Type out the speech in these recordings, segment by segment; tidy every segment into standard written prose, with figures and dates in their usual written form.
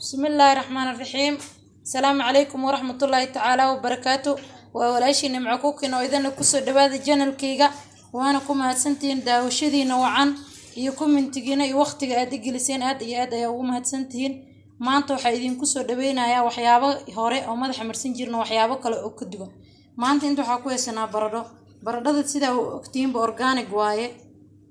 بسم الله الرحمن الرحيم. السلام عليكم ورحمة الله تعالى وبركاته. وولاشي نمعكوك إنه إذا نكسر دبادة جنال كيجا وأنا كم هالسنتين داوشدي نوعا يكون من تجينا وقت قاعد جلسين قاعد يوم هالسنتين ما أنتوا حايدين كسر دبينا يا وحيابة هراء أو ماذا حمرسين جيرنا وحيابة كلا أكدوا ما أنتوا حكوا سنة برضه تسيدا وكتين بأورجانيك واي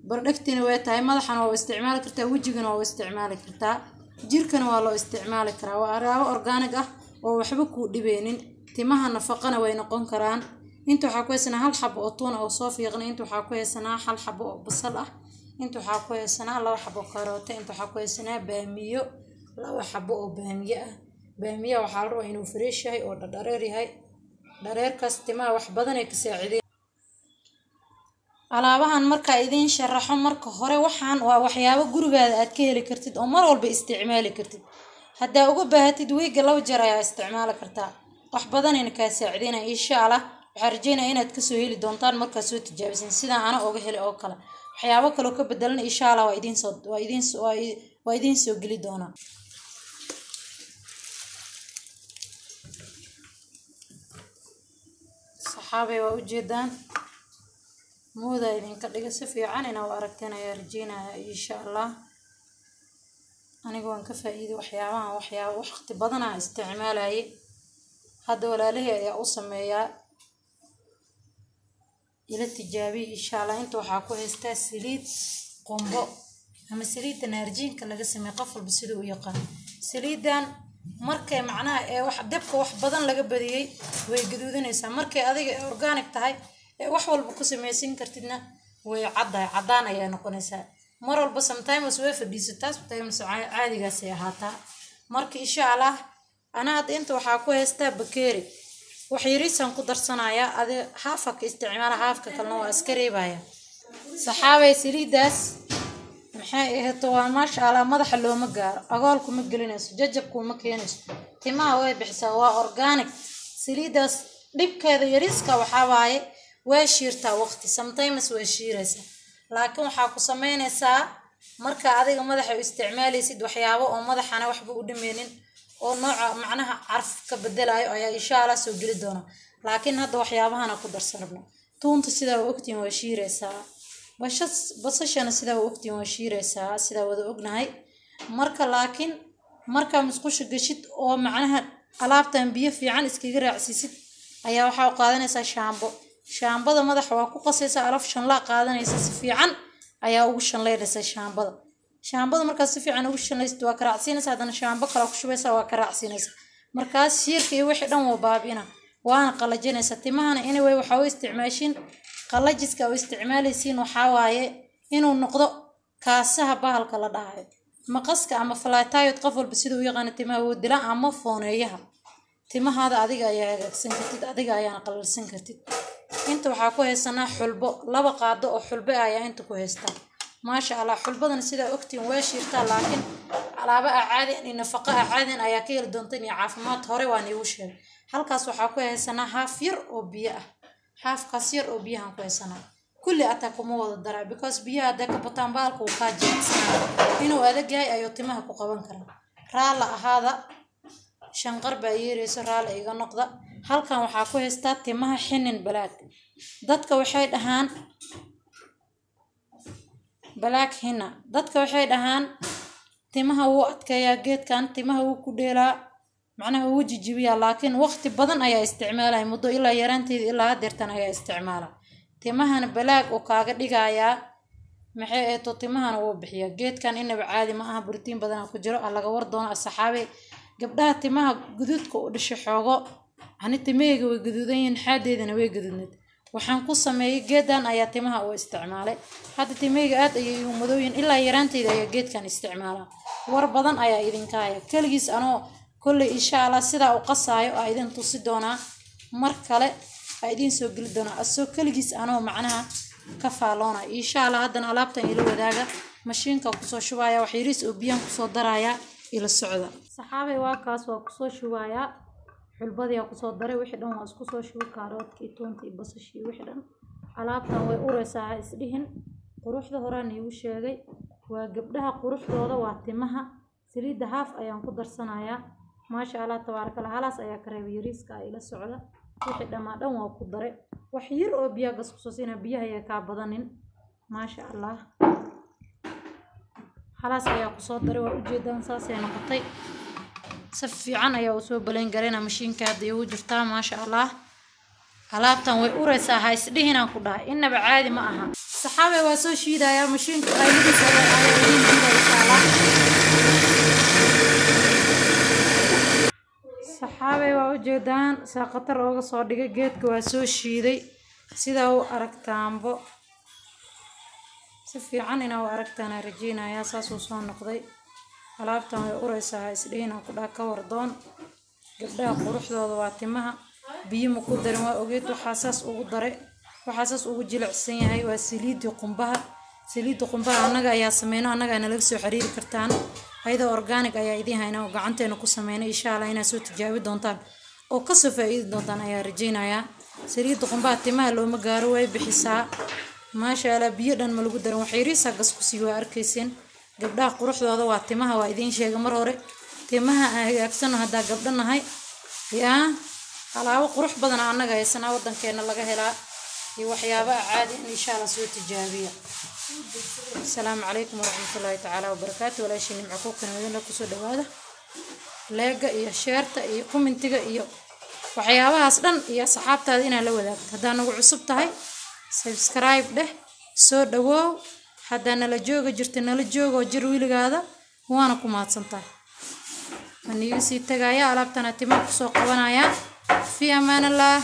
بردكتين ويتاي ماذا حنوا استعمال كرتا وجهنا واستعمال كرتا جيركنا والله استعمال كرا وأراه أورجانيك وحبكوا دبينين تمها نفقنا وينقون كران انتو حكوا سنة هل حب أطون أو صوفي يغني انتو حكوا سنة هل حب بصلة انتو حكوا سنة لو حب كاروتة انتو حكوا سنة باميو لو حب بامية وحارو إنه فريش هاي أو دريري هاي درير كاستماع وحبضنا كساعدين alaabahan marka idin sharaxo marka hore waxaan waa waxyaabo gurigaada aad ka heli kartid oo mar walba isticmaali kartid hadaa ugu baahatid weeyga loo jaraya isticmaali kartaa wax badan in ka saacidina insha Allah waxaan rajaynayaa inaad ka soo heli doontaan marka soo tijaabisin sida ana uga heli oo kale waxyaabo kale oo ka bedelan insha Allah waa idin soo geli doona saxaabay waa u jeedaan مودا إذن كدقة سفي عننا وأركتنا يا رجينا إن شاء الله أنا قوان كفايد وحياة وحقت بدنا استعمالها هذا ولا له يا أصم يا إلى التجابي إن شاء الله أنتوا حاكوا استسليت قنبو هم سليت نرجين كلا قسم يقفل بسلو يقان سليدان مركي معناه واحد دبك واحد بدن لقبدي ويجدودين إنسان مركي هذا أورجانيك تاعي wax walba ku sameeysan kartidna way cadaan ayaa noqonaysaa mar walba sometimes way fadhiisataa sometimes caadigaas ay ahaataa marka insha Allah ana had inta waxa ku heystaa bakeeri wax yariisan ku darsanaya adi haafka isticmaal haafka kalena waa askareebaya saxaabay siriidaas maxay ahayd waa maasha Allah madaxa looma gaaro agoolku ma gelinayso jajabku ma keenayso timaha way bixisaa waa organic siriidaas dibkeeda yariiska waxa waaye وشيرتا وقتي sometimes وشيرسا لكن waxaa ku sameynaysaa marka adiga madaxa isticmaali sid waxyaabo oo madaxana waxba u dhameeynin oo nooca macnaha carf ka bedelayo ayaa insha Allah soo gali doona laakiin hadda waxyaabahana ku darsanabno toonta sida waqtiga waa shiiraysaa basashana sida waqtiga waa shiiraysaa sida wada ognahay marka laakiin marka musqusha gashid oo macnaha alaabtan biyo fiican iskaga raacsiisid ayaa waxa qaadanaysaa shaambo shaambada madaxa waa ku qasaysa alaf shan la qaadanaysa si fiican ayaa ugu shanleynaysa shaambada marka si fiican ugu shanlaysto waa karaacsinaysa hadana shaambo kala ku shubaysa waa karaacsinaysa markaas shiirka iyo wixii dhan waa baabina waana qalajinaysa timahana anyway waxa uu isticmaashin qalajiska oo isticmaalaysiin waxa waaye inuu noqdo kaasaha bahalka la dhahayo maqaska ama falaatayod qof walba sidoo u yaqaan timaha uu dila ama fooneeyaha timahada adiga ayaa hagaagsan kartid adiga ayaa qalalsan kartid inta waxa ku heesanaa xulbo laba qaado oo xulbo ayaa inta ku heestaa ma sha Allah xulbadan sida ogtiin way shiirtaa laakiin alaaba caadi in nafaqo caadi ayaa ka yar doonta in caafimaad hore waan igu sheegay halkaas waxa ku heesanaa haaf yar oo biyo ah haaf kasir oo biyahan ku heesanaa kulli ata kuma wada daraa because biyaha dadka bataan baalku ka jeedsan inuu adag yahay ayo timaha ku qaban kara raala ahaada shanqar baa yeerayso raala iga noqda halkan waxa ku heystaa timaha xinin black dadka waxay dhahaan black hina dadka waxay dhahaan timaha uu adkeeyaa geedkan timaha uu ku dheelaa macnaha uu jijibiya laakiin waqti badan ayaa isticmaalay muddo ilaa yaraanteed ilaa deertan ayaa isticmaala timahan black oo kaaga dhigaya maxay ay to timahan uu bixiya geedkan inaba caadi ma aha borotiin badan ku jiro laga war doona saxaabe gabdhaha timaha guduudka u dhashay xoogo ani timeyga way gaduudan xaadeedana way gaduudnad waxaan ku sameeyay geedan ayaa timaha oo isticmaalay hadda timeyga aad ayay u madooyin ilaa yaraanteeda ayaa geedkan isticmaala war badan ayaa idinka haya kaligiis anoo kulli insha Allah sida uu qasaayo ay idin tusi doona mar kale ay idin soo gali doona asoo kaligiis anoo macnaha ka faaloona insha Allah hadan alaabtan ila wadaaga mashiinka ku soo shubaya wax yariis oo biyan ku soo daraya ila socda saxaabay waa kaas waa ku soo shubaya xulbadii ku soo daray wixii dhan waa isku soo shubi kaaroodkii toontii basashii wixii dhan alaabtan way ureysaa isdhihin quruxda horaan igu sheegay waa gabdhaha quruxdooda waa timaha saliidda haaf ayaan ku darsanayaa maasha allah tabaaraka allah halaas ayaa ka reebay yariiska ay la socda wixii dhammaan waa ku daray wax yar oo biyo gas ku soo siina biyaha ay ka badanin maasha allah halaas ayaa ku soo daray waa u jeedaan saas ay noqotay si fiican ayaa u soo baleen gareena mashiinka hadda ugu jirtaa maasha allah alaabtan way uraysaa ha isdhihinaan ku dhahay inaba caadi ma aha saxaabe waa soo shiidaya mashiinka qaylidiisa ayaa idin diidaysaa saxaabe waa u jeedaan saaqatar ooga soo dhigay geedka waa soo shiiday sida uu aragtaanbo si fiican inaa u aragtaan rajeynayaa saas uu soo noqday alaabtan way uraysaa ha isdhihinaan ku dhahay ka wardoon gabdhaha quruxdooda waa timaha biyo ma ku darin waa ogeed waxaa saas ugu daray waxaa saas ugu jilicsan yahay waa saliidda qumbaha annaga ayaa sameyno annaga nala soo xiriiri kartaan ayada organic ayaa idin hayna oo gacanteena ku sameynay insha Allah inaad soo tijaabi doontaan oo ka soo faa'iidi doontaan ayaa rajeynayaa saliidda qumbaha timaha looma gaaro way bixisaa maasha Allah biyo dhan ma lagu darin wax yariisa gas ku sii waa arkaysan gabdhaha quruxdooda waa timaha waa idin sheegay mar hore timaha hagaagsan hadaa gabdhanahay yaa alaabo qurux badan annaga haysanaa wadankeena laga helaa iyo waxyaabo caadi in insha Allah soo tijaabiya assalaamu calaykum waraxmatullaahi tacaala wabarakaatu walaashiin nimco ku kanadina ku soo dhawaada leega iyo sheerta iyo commentiga iyo waxyaabahaas dhan iyo saxaabtaada inaa la wadaagto hadaa nagu cusub tahay subscribe dheh soo dhawow hadaa nala jooga jirta nala joogo jir wiligaada waana ku maadsantahay maniga sii tagaya alaabtana timaha ku soo qabanaya في أمان الله.